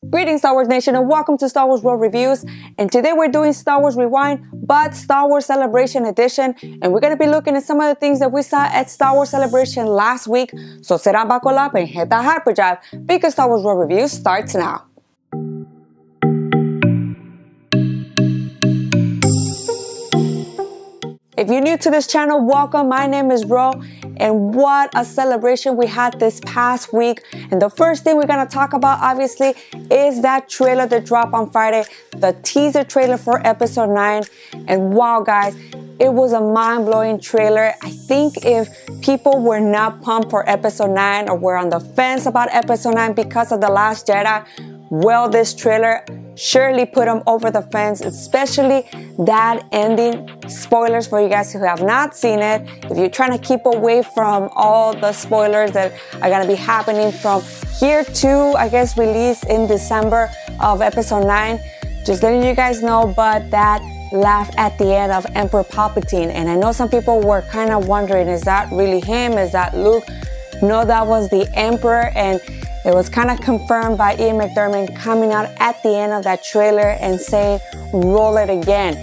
Greetings, Star Wars Nation, and welcome to Star Wars World Reviews. And today we're doing Star Wars Rewind, but Star Wars Celebration Edition. And we're going to be looking at some of the things that we saw at Star Wars Celebration last week. So sit down, buckle up, and hit that hyperdrive because Star Wars World Reviews starts now. If you're new to this channel, welcome. My name is Ro, and what a celebration we had this past week. And the first thing we're gonna talk about, obviously, is that trailer that dropped on Friday, the teaser trailer for episode 9. And wow, guys, it was a mind-blowing trailer. I think if people were not pumped for episode 9 or were on the fence about episode 9 because of The Last Jedi, well, this trailer surely put them over the fence, especially that ending. Spoilers for you guys who have not seen it. If you're trying to keep away from all the spoilers that are going to be happening from here to, I guess, release in December of episode 9, just letting you guys know. But that laugh at the end of Emperor Palpatine, and I know some people were kind of wondering, is that really him? Is that Luke? No, that was the Emperor, and it was kind of confirmed by Ian McDiarmid coming out at the end of that trailer and saying, roll it again.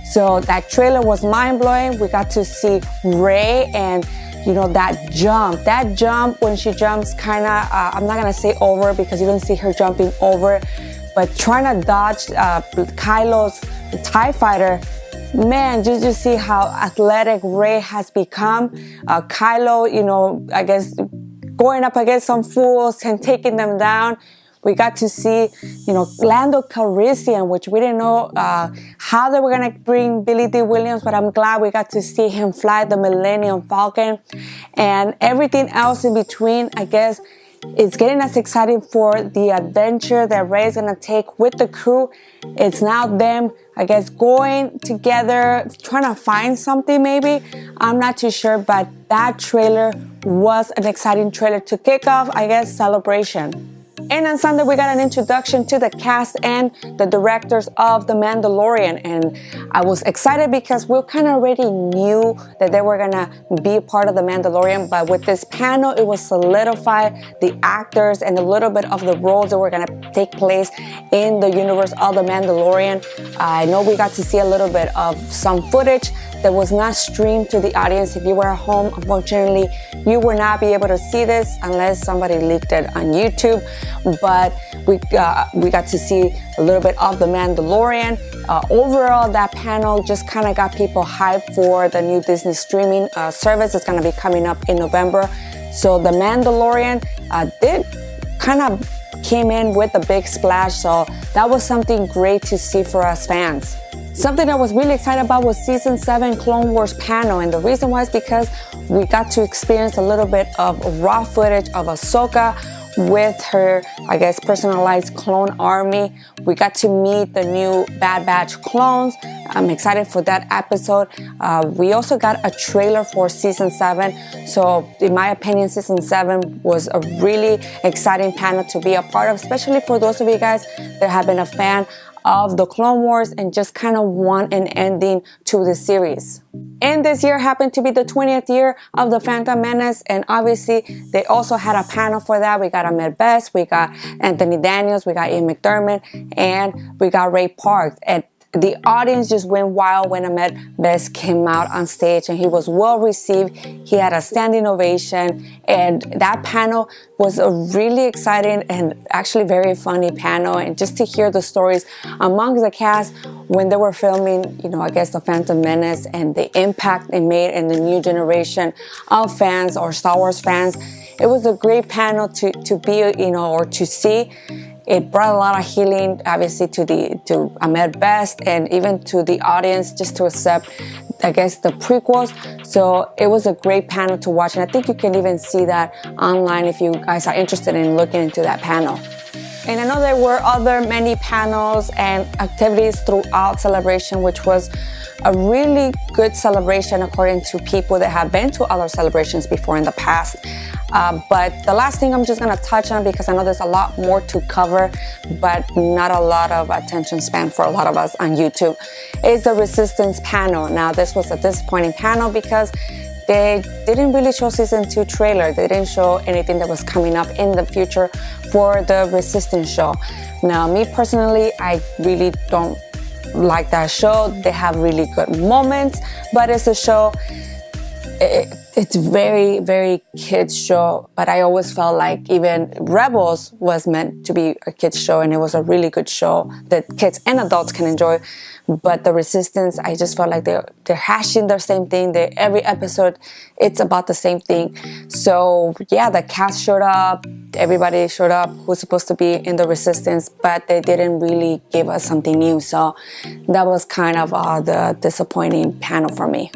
So that trailer was mind-blowing. We got to see Rey and, you know, that jump when she jumps kind of, I'm not going to say over because you don't see her jumping over, but trying to dodge Kylo's TIE fighter. Man, just see how athletic Rey has become. Kylo, you know, I guess, going up against some fools and taking them down. We got to see, you know, Lando Calrissian, which we didn't know how they were going to bring Billy Dee Williams, but I'm glad we got to see him fly the Millennium Falcon. And everything else in between, I guess, is getting us excited for the adventure that Rey's going to take with the crew. It's now them, I guess, going together, trying to find something maybe. I'm not too sure, but that trailer was an exciting trailer to kick off, I guess, Celebration. And on Sunday, we got an introduction to the cast and the directors of The Mandalorian. And I was excited because we kind of already knew that they were going to be part of The Mandalorian. But with this panel, it was solidified the actors and a little bit of the roles that were going to take place in the universe of The Mandalorian. I know we got to see a little bit of some footage that was not streamed to the audience. If you were at home, unfortunately, you will not be able to see this unless somebody leaked it on YouTube. But we got to see a little bit of The Mandalorian. Overall, that panel just kind of got people hyped for the new Disney streaming service that's going to be coming up in November. So The Mandalorian did kind of came in with a big splash. So that was something great to see for us fans. Something I was really excited about was Season 7 Clone Wars panel, and the reason why is because we got to experience a little bit of raw footage of Ahsoka with her, I guess, personalized clone army. We got to meet the new Bad Batch clones. I'm excited for that episode. We also got a trailer for Season 7. So in my opinion, Season 7 was a really exciting panel to be a part of, especially for those of you guys that have been a fan of the Clone Wars and just kind of want an ending to the series. And this year happened to be the 20th year of The Phantom Menace, and obviously they also had a panel for that. We got Ahmed Best, we got Anthony Daniels, we got Ian McDiarmid, and we got Ray Park. And the audience just went wild when Ahmed Best came out on stage, and he was well received. He had a standing ovation, and that panel was a really exciting and actually very funny panel. And just to hear the stories among the cast when they were filming, you know, I guess The Phantom Menace and the impact it made in the new generation of fans or Star Wars fans, it was a great panel to be, you know, or to see. It brought a lot of healing, obviously, to Ahmed Best and even to the audience just to accept, I guess, the prequels. So it was a great panel to watch, and I think you can even see that online if you guys are interested in looking into that panel. And I know there were many panels and activities throughout Celebration, which was a really good celebration according to people that have been to other celebrations before in the past. But the last thing I'm just going to touch on, because I know there's a lot more to cover, but not a lot of attention span for a lot of us on YouTube, is the Resistance panel. Now, this was a disappointing panel because they didn't really show season 2 trailer. They didn't show anything that was coming up in the future for the Resistance show. Now, me personally, I really don't like that show. They have really good moments, but it's a show, it's very, very kids show. But I always felt like even Rebels was meant to be a kids show, and it was a really good show that kids and adults can enjoy. But the Resistance, I just felt like they're hashing the same thing. Every episode, it's about the same thing. So yeah, the cast showed up. Everybody showed up who's supposed to be in the Resistance, but they didn't really give us something new. So that was kind of the disappointing panel for me.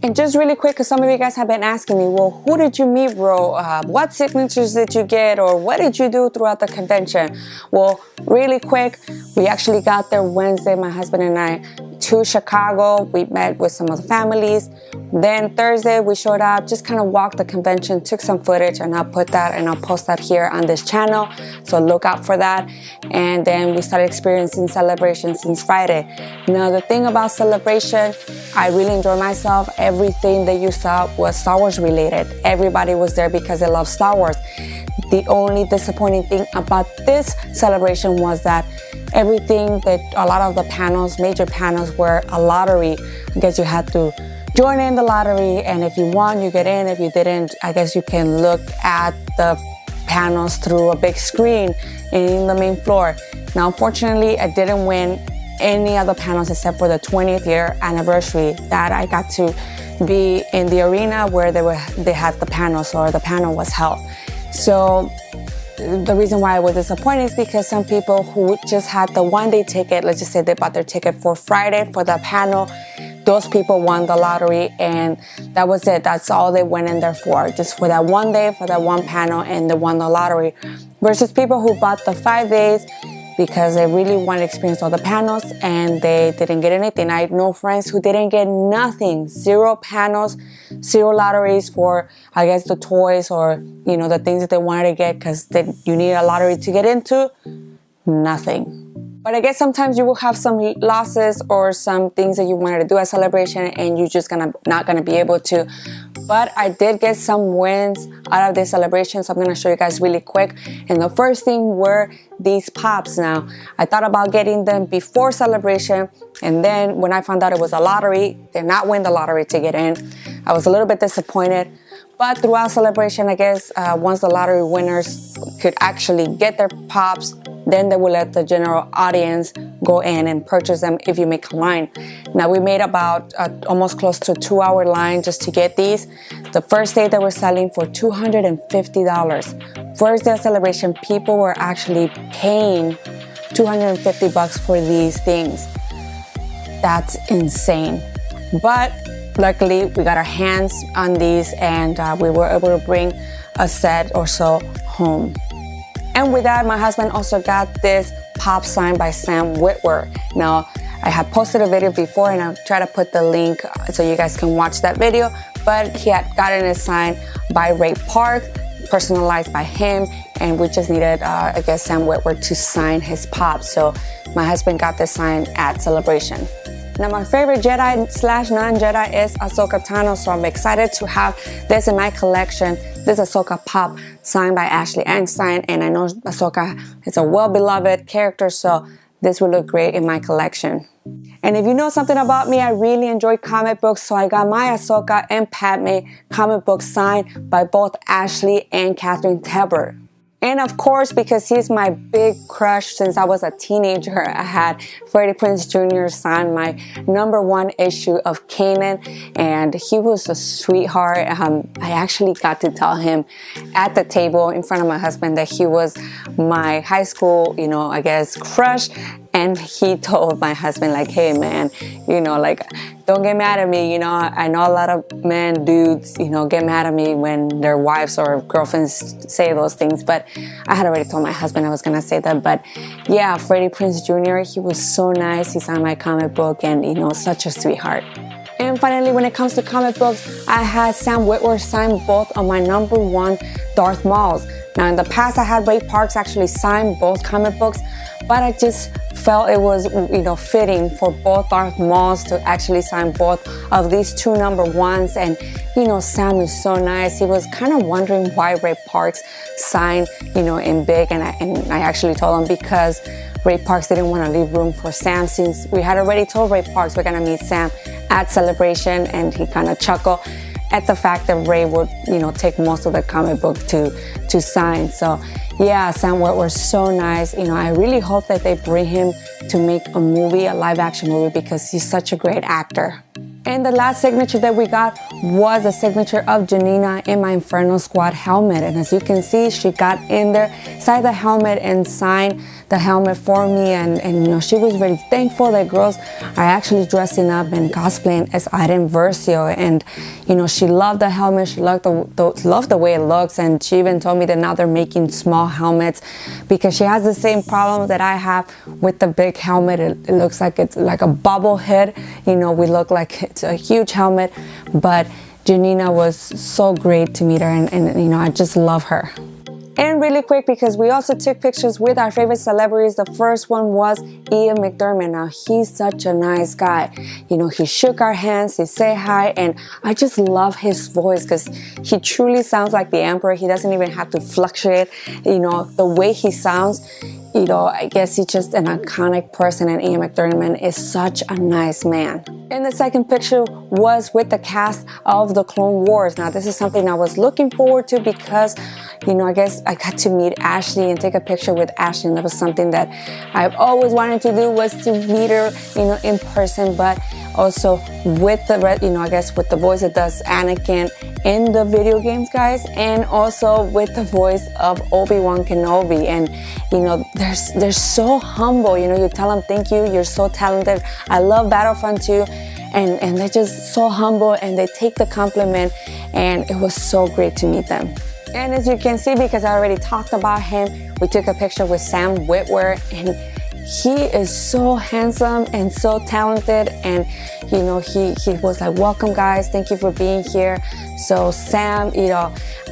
And just really quick, because some of you guys have been asking me, well, who did you meet, bro? What signatures did you get? Or what did you do throughout the convention? Well, really quick, we actually got there Wednesday, my husband and I, to Chicago. We met with some of the families. Then Thursday, we showed up, just kind of walked the convention, took some footage, and I'll put that and I'll post that here on this channel. So look out for that. And then we started experiencing Celebration since Friday. Now, the thing about Celebration, I really enjoyed myself. Everything that you saw was Star Wars related. Everybody was there because they love Star Wars. The only disappointing thing about this celebration was that everything that a lot of the panels, major panels, were a lottery. I guess you had to join in the lottery, and if you won, you get in. If you didn't, I guess you can look at the panels through a big screen in the main floor. Now, unfortunately, I didn't win any other panels except for the 20th year anniversary that I got to be in the arena where they had the panels, or the panel was held. So the reason why I was disappointed is because some people who just had the one-day ticket, let's just say they bought their ticket for Friday for the panel, those people won the lottery, and that was it. That's all they went in there for, just for that one day, for that one panel, and they won the lottery. Versus people who bought the 5 days because they really wanted to experience all the panels and they didn't get anything. I know friends who didn't get nothing, 0 panels, 0 lotteries for, I guess, the toys or, you know, the things that they wanted to get because you need a lottery to get into. Nothing. But I guess sometimes you will have some losses or some things that you wanted to do at Celebration and you're just not gonna be able to. But I did get some wins out of this celebration, so I'm gonna show you guys really quick. And the first thing were these pops. Now, I thought about getting them before Celebration, and then when I found out it was a lottery, did not win the lottery to get in. I was a little bit disappointed. But throughout Celebration, I guess once the lottery winners could actually get their pops, then they will let the general audience go in and purchase them if you make a line. Now, we made about almost close to a 2-hour line just to get these. The first day they were selling for $250. First day of Celebration, people were actually paying $250 for these things. That's insane. But luckily, we got our hands on these and we were able to bring a set or so home. And with that, my husband also got this pop sign by Sam Witwer. Now, I had posted a video before and I'll try to put the link so you guys can watch that video, but he had gotten a sign by Ray Park, personalized by him, and we just needed, I guess, Sam Witwer to sign his pop. So my husband got this sign at Celebration. Now, my favorite Jedi/non-Jedi is Ahsoka Tano, so I'm excited to have this in my collection. This Ahsoka pop signed by Ashley Einstein, and I know Ahsoka is a well-beloved character, so this will look great in my collection. And if you know something about me, I really enjoy comic books, so I got my Ahsoka and Padme comic book signed by both Ashley and Catherine Tebber. And of course, because he's my big crush since I was a teenager, I had Freddie Prinze Jr. sign my #1 issue of Kanan, and he was a sweetheart. I actually got to tell him at the table in front of my husband that he was my high school, I guess, crush. And he told my husband, like, hey, man, don't get mad at me. I know a lot of men, dudes, get mad at me when their wives or girlfriends say those things. But I had already told my husband I was going to say that. But yeah, Freddie Prinze Jr., he was so nice. He signed my comic book and, such a sweetheart. And finally, when it comes to comic books, I had Sam Witwer sign both of my #1 Darth Mauls. Now, in the past, I had Ray Parks actually sign both comic books, but I just felt it was, fitting for both Darth Mauls to actually sign both of these two number ones. And, Sam is so nice. He was kind of wondering why Ray Parks signed, in big. And I actually told him because Ray Parks didn't want to leave room for Sam, since we had already told Ray Parks we're going to meet Sam at Celebration, and he kind of chuckled at the fact that Ray would, take most of the comic book to sign. So yeah, Sam Witwer was so nice. I really hope that they bring him to make a movie, a live action movie, because he's such a great actor. And the last signature that we got was a signature of Janina in my Inferno Squad helmet. And as you can see, she got in there, signed the helmet and signed the helmet for me. And she was very thankful that girls are actually dressing up and cosplaying as Iden Versio. And, she loved the helmet. She loved the way it looks. And she even told me that now they're making small helmets, because she has the same problem that I have with the big helmet. It looks like it's like a bobble head. We look like it's a huge helmet. But Janina was so great to meet her, and I just love her. And really quick, because we also took pictures with our favorite celebrities. The first one was Ian McDiarmid. Now, he's such a nice guy. He shook our hands, he said hi, and I just love his voice, because he truly sounds like the Emperor. He doesn't even have to fluctuate, the way he sounds. I guess he's just an iconic person, and Ian McDiarmid is such a nice man. And the second picture was with the cast of the Clone Wars. Now, this is something I was looking forward to, because, I guess I got to meet Ashley and take a picture with Ashley. And that was something that I've always wanted to do, was to meet her, in person, but also with the, I guess with the voice that does Anakin in the video games, guys, and also with the voice of Obi-Wan Kenobi. And, they're so humble. You tell them, thank you, you're so talented. I love Battlefront 2. And they're just so humble, and they take the compliment, and it was so great to meet them. And as you can see, because I already talked about him, we took a picture with Sam Witwer, and he is so handsome and so talented. And he was like, welcome guys, thank you for being here. So Sam,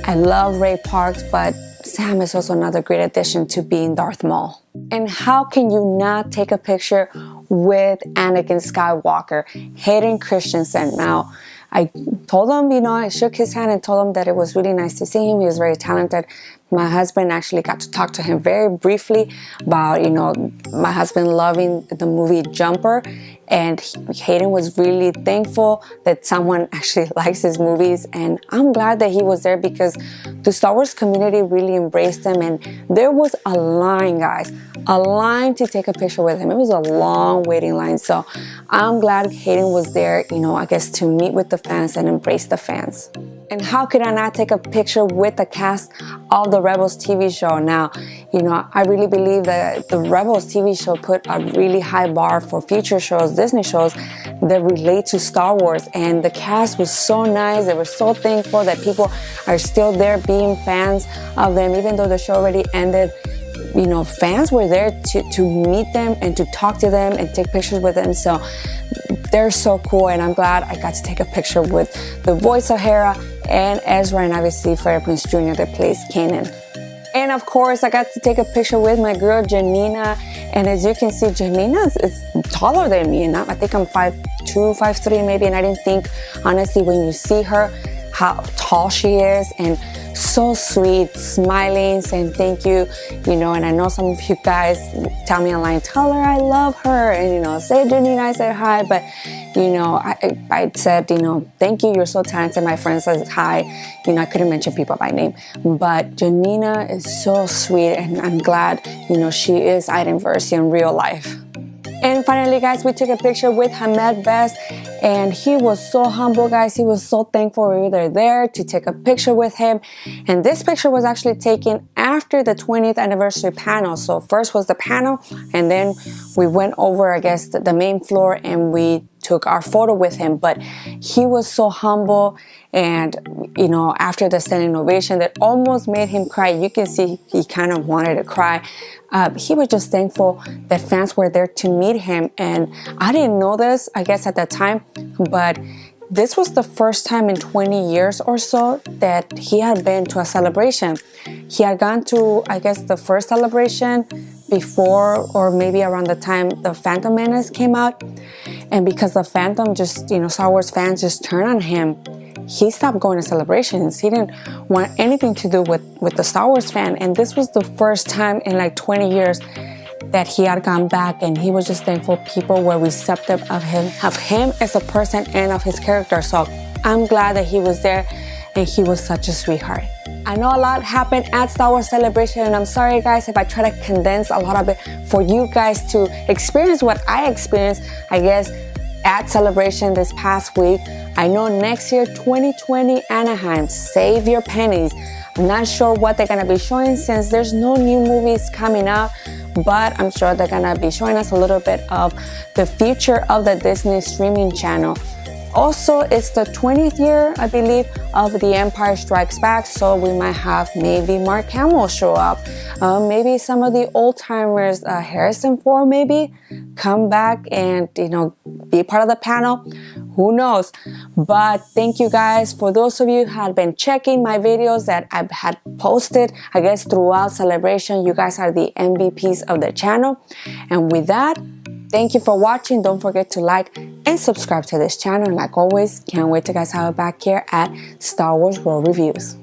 I love Ray Parks, but Sam is also another great addition to being Darth Maul. And how can you not take a picture with Anakin Skywalker, Hayden Christensen? Now, I told him, I shook his hand and told him that it was really nice to see him. He was very talented. My husband actually got to talk to him very briefly about, my husband loving the movie Jumper. And Hayden was really thankful that someone actually likes his movies. And I'm glad that he was there, because the Star Wars community really embraced him. And there was a line, guys, a line to take a picture with him. It was a long waiting line. So I'm glad Hayden was there, I guess to meet with the fans and embrace the fans. And how could I not take a picture with the cast of the Rebels TV show? Now, I really believe that the Rebels TV show put a really high bar for future shows, Disney shows that relate to Star Wars. And the cast was so nice. They were so thankful that people are still there being fans of them, even though the show already ended. Fans were there to meet them and to talk to them and take pictures with them. So they're so cool, and I'm glad I got to take a picture with the voice of Hera and Ezra, and obviously Freddie Prinze Jr. that plays Kanan. And of course, I got to take a picture with my girl Janina. And as you can see, Janina is taller than me, and I think I'm 5'2", 5'3" maybe. And I didn't think, honestly, when you see her, how tall she is, and so sweet, smiling, saying thank you, and I know some of you guys tell me online, tell her I love her, and say Janina, I said hi, but I said, thank you, you're so talented. My friend says hi, I couldn't mention people by name, but Janina is so sweet, and I'm glad, she is Iden Versio in real life. And finally, guys, we took a picture with Ahmed Best, and he was so humble, guys. He was so thankful we were there to take a picture with him. And this picture was actually taken after the 20th anniversary panel. So first was the panel, and then we went over, I guess, the main floor, and we took our photo with him. But he was so humble, and after the standing ovation that almost made him cry, you can see he kind of wanted to cry. He was just thankful that fans were there to meet him. And I didn't know this, I guess, at that time, but this was the first time in 20 years or so that he had been to a celebration. He had gone to, I guess, the first celebration before or maybe around the time the Phantom Menace came out. And because the Phantom just, Star Wars fans just turned on him, he stopped going to celebrations. He didn't want anything to do with the Star Wars fan. And this was the first time in like 20 years that he had gone back, and he was just thankful people were receptive of him as a person and of his character. So I'm glad that he was there, and he was such a sweetheart. I know a lot happened at Star Wars Celebration, and I'm sorry guys if I try to condense a lot of it for you guys to experience what I experienced, I guess, at Celebration this past week. I know next year, 2020 Anaheim, save your pennies. I'm not sure what they're gonna be showing since there's no new movies coming out, but I'm sure they're gonna be showing us a little bit of the future of the Disney streaming channel. Also, it's the 20th year, I believe, of The Empire Strikes Back, so we might have maybe Mark Hamill show up, maybe some of the old timers, Harrison Ford maybe, come back and be part of the panel. Who knows? But thank you guys. For those of you who had been checking my videos that I've had posted, I guess throughout Celebration, you guys are the MVPs of the channel. And with that, thank you for watching. Don't forget to like and subscribe to this channel. And like always, can't wait to guys have it back here at Star Wars World Reviews.